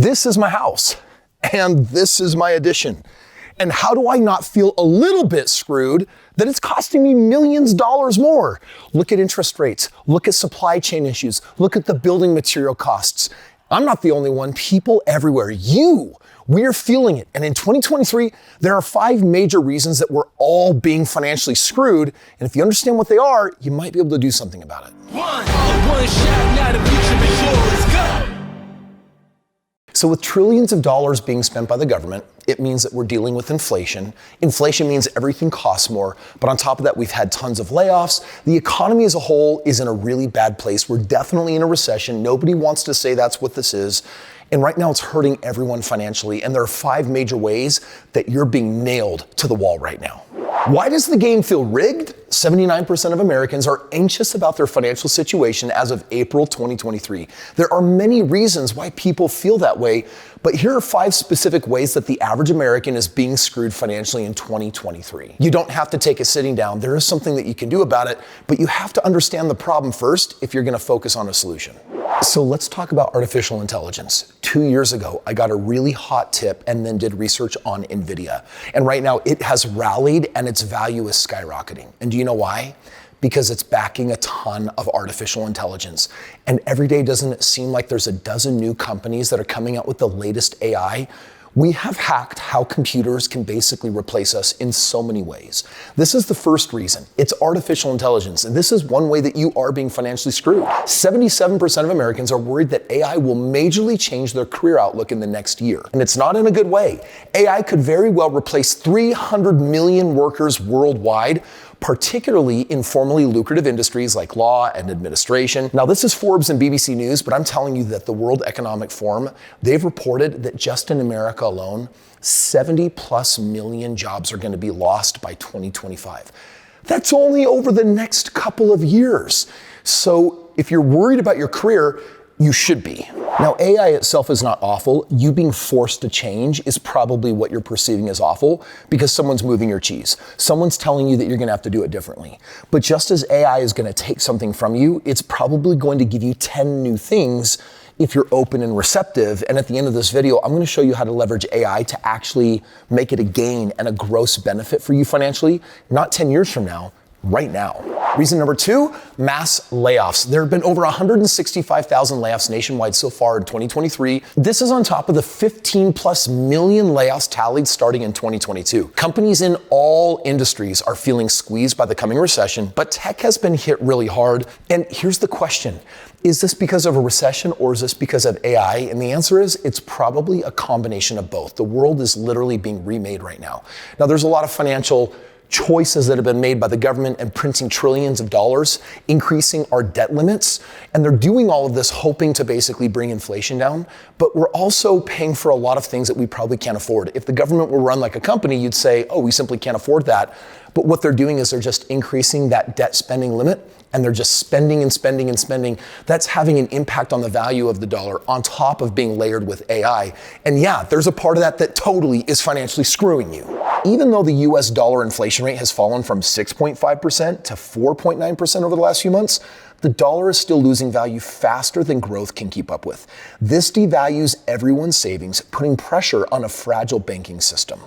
This is my house, and this is my addition. And how do I not feel a little bit screwed that it's costing me millions of dollars more? Look at interest rates, look at supply chain issues, look at the building material costs. I'm not the only one, people everywhere, we're feeling it. And in 2023, there are 5 major reasons that we're all being financially screwed. And if you understand what they are, you might be able to do something about it. One shot, now the future before us, go! So with trillions of dollars being spent by the government, it means that we're dealing with inflation. Inflation means everything costs more, but on top of that, we've had tons of layoffs. The economy as a whole is in a really bad place. We're definitely in a recession. Nobody wants to say that's what this is. And right now it's hurting everyone financially. And there are 5 major ways that you're being nailed to the wall right now. Why does the game feel rigged? 79% of Americans are anxious about their financial situation as of April 2023. There are many reasons why people feel that way, but here are 5 specific ways that the average American is being screwed financially in 2023. You don't have to take it sitting down. There is something that you can do about it, but you have to understand the problem first if you're going to focus on a solution. So let's talk about artificial intelligence. 2 years ago, I got a really hot tip and then did research on NVIDIA. And right now it has rallied and its value is skyrocketing. And do you know why? Because it's backing a ton of artificial intelligence. And every day, doesn't it seem like there's a dozen new companies that are coming out with the latest AI? We have hacked how computers can basically replace us in so many ways. This is the first reason. It's artificial intelligence. And this is one way that you are being financially screwed. 77% of Americans are worried that AI will majorly change their career outlook in the next year. And it's not in a good way. AI could very well replace 300 million workers worldwide, particularly in formerly lucrative industries like law and administration. Now, this is Forbes and BBC News, but I'm telling you that the World Economic Forum, they've reported that just in America alone, 70+ million jobs are going to be lost by 2025. That's only over the next couple of years. So if you're worried about your career, you should be. Now, AI itself is not awful. You being forced to change is probably what you're perceiving as awful because someone's moving your cheese. Someone's telling you that you're going to have to do it differently. But just as AI is going to take something from you, it's probably going to give you 10 new things if you're open and receptive. And at the end of this video, I'm going to show you how to leverage AI to actually make it a gain and a gross benefit for you financially, not 10 years from now, right now. Reason number 2, mass layoffs. There have been over 165,000 layoffs nationwide so far in 2023. This is on top of the 15+ million layoffs tallied starting in 2022. Companies in all industries are feeling squeezed by the coming recession, but tech has been hit really hard. And here's the question. Is this because of a recession or is this because of AI? And the answer is it's probably a combination of both. The world is literally being remade right now. Now, there's a lot of financial choices that have been made by the government and printing trillions of dollars, increasing our debt limits. And they're doing all of this hoping to basically bring inflation down. But we're also paying for a lot of things that we probably can't afford. If the government were run like a company, you'd say, oh, we simply can't afford that. But what they're doing is they're just increasing that debt spending limit and they're just spending and spending and spending. That's having an impact on the value of the dollar on top of being layered with AI. And yeah, there's a part of that that totally is financially screwing you. Even though the US dollar inflation rate has fallen from 6.5% to 4.9% over the last few months, the dollar is still losing value faster than growth can keep up with. This devalues everyone's savings, putting pressure on a fragile banking system.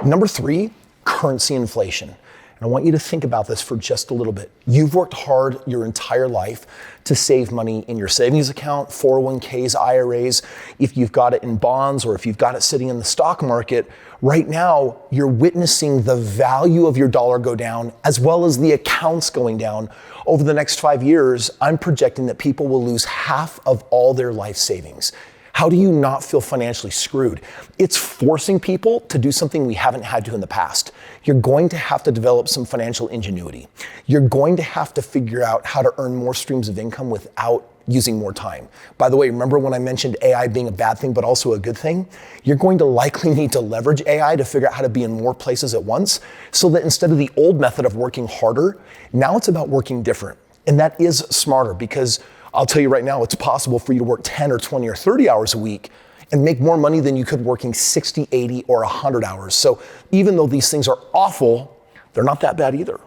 Number 3, currency inflation. And I want you to think about this for just a little bit. You've worked hard your entire life to save money in your savings account, 401ks, IRAs. If you've got it in bonds or if you've got it sitting in the stock market, right now you're witnessing the value of your dollar go down as well as the accounts going down. Over the next 5 years, I'm projecting that people will lose half of all their life savings. How do you not feel financially screwed? It's forcing people to do something we haven't had to in the past. You're going to have to develop some financial ingenuity. You're going to have to figure out how to earn more streams of income without using more time. By the way, remember when I mentioned AI being a bad thing, but also a good thing? You're going to likely need to leverage AI to figure out how to be in more places at once so that instead of the old method of working harder, now it's about working different. And that is smarter because I'll tell you right now, it's possible for you to work 10 or 20 or 30 hours a week and make more money than you could working 60, 80, or 100 hours. So even though these things are awful, they're not that bad either.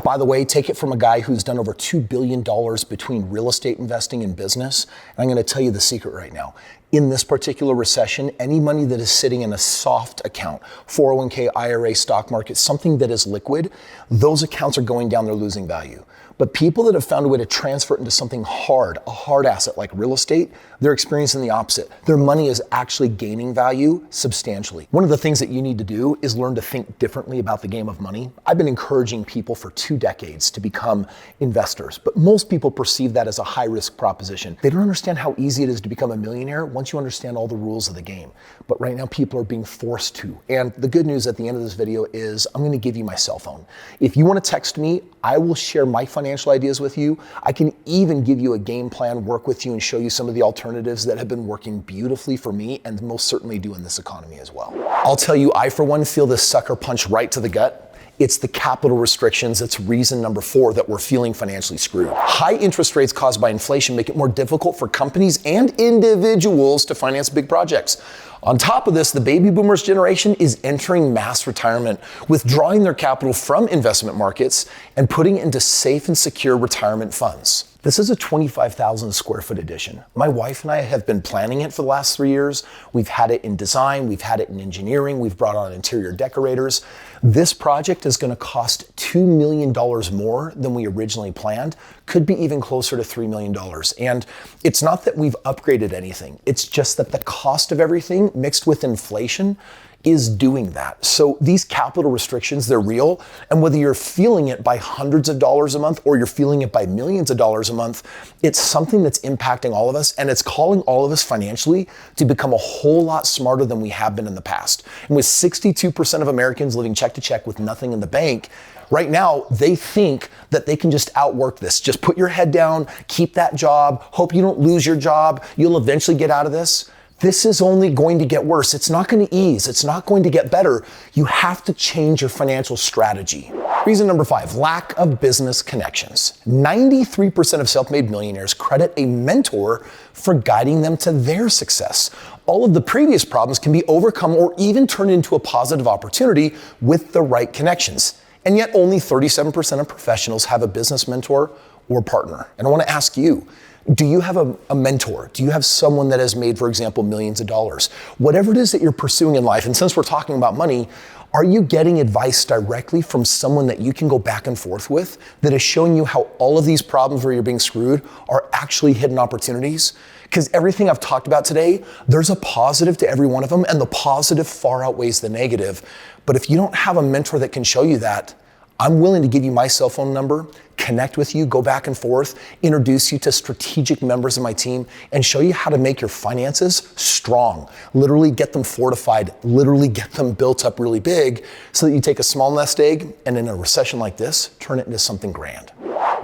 By the way, take it from a guy who's done over $2 billion between real estate investing and business. And I'm going to tell you the secret right now. In this particular recession, any money that is sitting in a soft account, 401k, IRA, stock market, something that is liquid, those accounts are going down, they're losing value. But people that have found a way to transfer it into something hard, a hard asset like real estate, they're experiencing the opposite. Their money is actually gaining value substantially. One of the things that you need to do is learn to think differently about the game of money. I've been encouraging people for 2 decades to become investors, but most people perceive that as a high-risk proposition. They don't understand how easy it is to become a millionaire once you understand all the rules of the game. But right now, people are being forced to. And the good news at the end of this video is I'm gonna give you my cell phone. If you wanna text me, I will share my financial ideas with you. I can even give you a game plan, work with you, and show you some of the alternatives that have been working beautifully for me and most certainly do in this economy as well. I'll tell you, I for one feel this sucker punch right to the gut. It's the capital restrictions. It's reason number 4 that we're feeling financially screwed. High interest rates caused by inflation make it more difficult for companies and individuals to finance big projects. On top of this, the baby boomers generation is entering mass retirement, withdrawing their capital from investment markets and putting it into safe and secure retirement funds. This is a 25,000 square foot addition. My wife and I have been planning it for the last 3 years. We've had it in design, we've had it in engineering, we've brought on interior decorators. This project is gonna cost $2 million more than we originally planned, could be even closer to $3 million. And it's not that we've upgraded anything, it's just that the cost of everything mixed with inflation is doing that. So these capital restrictions, they're real. And whether you're feeling it by hundreds of dollars a month or you're feeling it by millions of dollars a month, it's something that's impacting all of us, and it's calling all of us financially to become a whole lot smarter than we have been in the past. And with 62% of Americans living check to check with nothing in the bank, right now, they think that they can just outwork this. Just put your head down, keep that job, hope you don't lose your job, you'll eventually get out of this. This is only going to get worse. It's not going to ease. It's not going to get better. You have to change your financial strategy. Reason number 5, lack of business connections. 93% of self-made millionaires credit a mentor for guiding them to their success. All of the previous problems can be overcome or even turned into a positive opportunity with the right connections. And yet only 37% of professionals have a business mentor or partner. And I want to ask you, do you have a mentor? Do you have someone that has made, for example, millions of dollars? Whatever it is that you're pursuing in life, and since we're talking about money, are you getting advice directly from someone that you can go back and forth with that is showing you how all of these problems where you're being screwed are actually hidden opportunities? Because everything I've talked about today, there's a positive to every one of them, and the positive far outweighs the negative. But if you don't have a mentor that can show you that, I'm willing to give you my cell phone number, connect with you, go back and forth, introduce you to strategic members of my team, and show you how to make your finances strong. Literally get them fortified, literally get them built up really big so that you take a small nest egg and in a recession like this, turn it into something grand.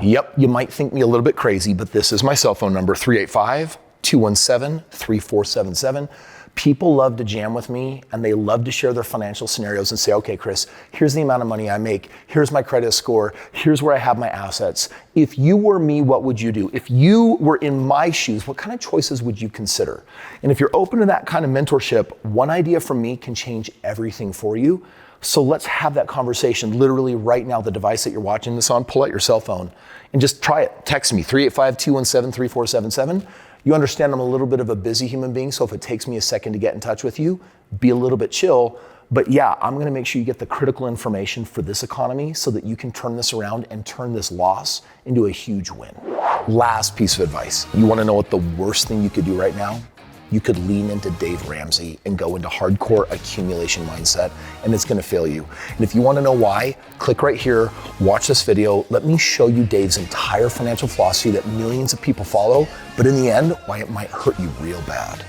Yep, you might think me a little bit crazy, but this is my cell phone number, 385-217-3477. People love to jam with me and they love to share their financial scenarios and say, okay, Kris, here's the amount of money I make. Here's my credit score. Here's where I have my assets. If you were me, what would you do? If you were in my shoes, what kind of choices would you consider? And if you're open to that kind of mentorship, one idea from me can change everything for you. So let's have that conversation literally right now, the device that you're watching this on, pull out your cell phone and just try it. Text me, 385-217-3477. You understand I'm a little bit of a busy human being, so if it takes me a second to get in touch with you, be a little bit chill. But yeah, I'm gonna make sure you get the critical information for this economy so that you can turn this around and turn this loss into a huge win. Last piece of advice. You wanna know what the worst thing you could do right now? You could lean into Dave Ramsey and go into hardcore accumulation mindset, and it's gonna fail you. And if you wanna know why, click right here, watch this video. Let me show you Dave's entire financial philosophy that millions of people follow, but in the end, why it might hurt you real bad.